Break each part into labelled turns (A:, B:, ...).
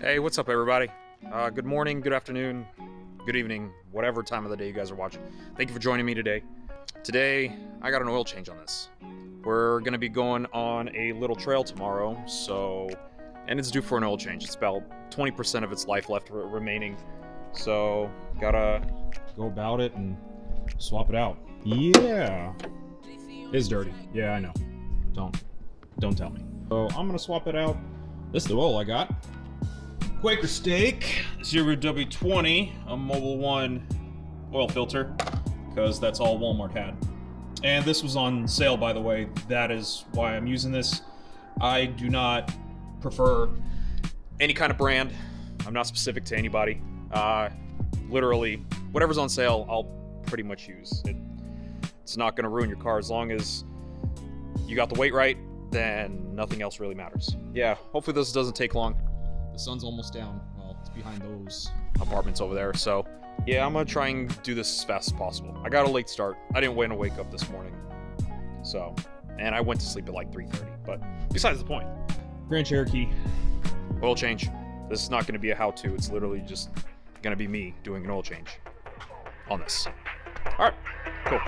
A: Hey, what's up, everybody? Good morning, good afternoon, good evening, whatever time of the day you guys are watching. Thank you for joining me today. Today, I got an oil change on this. We're gonna be going on a little trail tomorrow, and it's due for an oil change. It's about 20% of its life left remaining, so gotta go about it and swap it out. Yeah, it's dirty. Yeah, I know. Don't tell me. So I'm gonna swap it out. This is the oil I got. Quaker Steak 0W20, a Mobil 1 oil filter, because that's all Walmart had. And this was on sale, by the way. That is why I'm using this. I do not prefer any kind of brand. I'm not specific to anybody. Literally, whatever's on sale, I'll pretty much use. It's not going to ruin your car as long as you got the weight right, then nothing else really matters. Yeah, hopefully this doesn't take long. The sun's almost down. Well, it's behind those apartments over there. So, yeah, I'm going to try and do this as fast as possible. I got a late start. I didn't want to wake up this morning. So, and I went to sleep at like 3:30. But besides the point, Grand Cherokee, oil change. This is not going to be a how-to. It's literally just going to be me doing an oil change on this. All right, cool.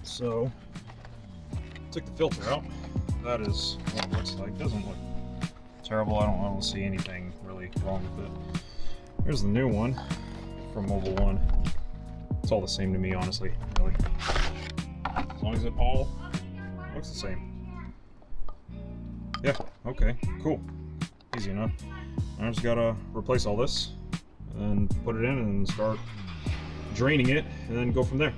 A: So, took the filter out. That is what it looks like. Doesn't look terrible. I don't see anything really wrong with it. Here's the new one from Mobil 1. It's all the same to me, honestly, really. As long as it all looks the same. Yeah, okay, cool. Easy enough. I just gotta replace all this and put it in and start draining it and then go from there.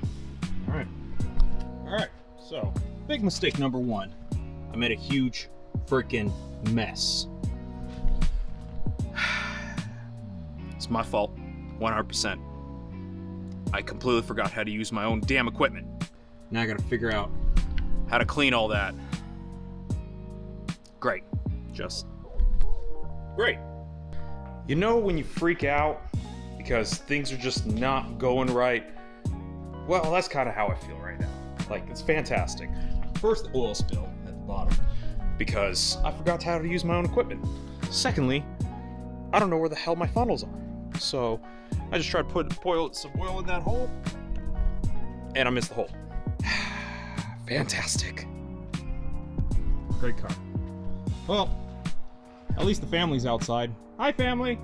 A: Alright, so big mistake number one. I made a huge freaking mess. It's my fault, 100%. I completely forgot how to use my own damn equipment. Now I gotta figure out how to clean all that. Great. Just great. You know when you freak out because things are just not going right? Well, that's kind of how I feel right now. Like, it's fantastic. First, the oil spill at the bottom, because I forgot how to use my own equipment. Secondly, I don't know where the hell my funnels are. So, I just tried to put some oil in that hole, and I missed the hole. Fantastic. Great car. Well, at least the family's outside. Hi, family!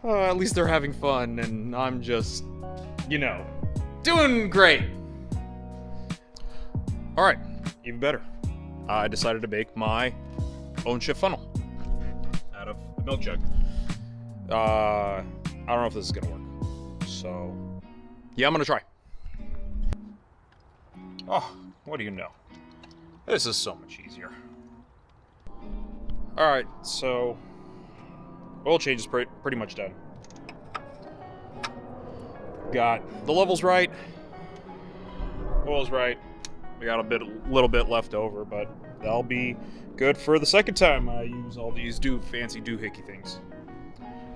A: At least they're having fun, and I'm just, doing great. All right, even better. I decided to make my own shift funnel out of a milk jug. I don't know if this is gonna work. So, yeah, I'm gonna try. Oh, what do you know? This is so much easier. All right, so oil change is pretty much done. Got the levels right, oil's right. We got a little bit left over, but that'll be good for the second time I use all these fancy doohickey things.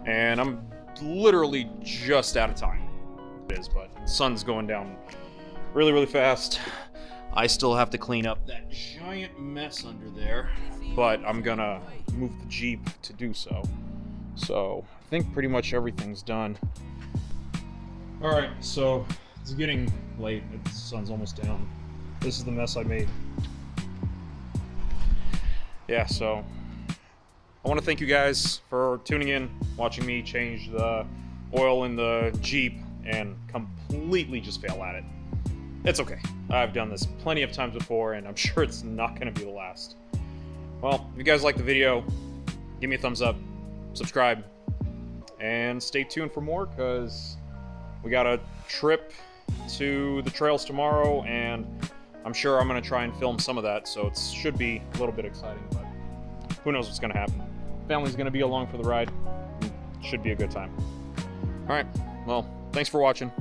A: And I'm literally just out of time. It is, but the sun's going down really, really fast. I still have to clean up that giant mess under there, but I'm gonna move the Jeep to do so. So I think pretty much everything's done. All right, so it's getting late. The sun's almost down. This is the mess I made. Yeah, so I want to thank you guys for tuning in, watching me change the oil in the Jeep and completely just fail at it. It's okay. I've done this plenty of times before, and I'm sure it's not going to be the last. Well, if you guys like the video, give me a thumbs up, subscribe, and stay tuned for more, because we got a trip to the trails tomorrow, and I'm sure I'm going to try and film some of that, so it should be a little bit exciting, but who knows what's going to happen. Family's going to be along for the ride. It should be a good time. All right, well, thanks for watching.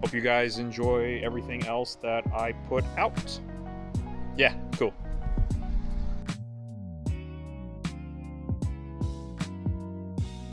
A: Hope you guys enjoy everything else that I put out. Yeah, cool.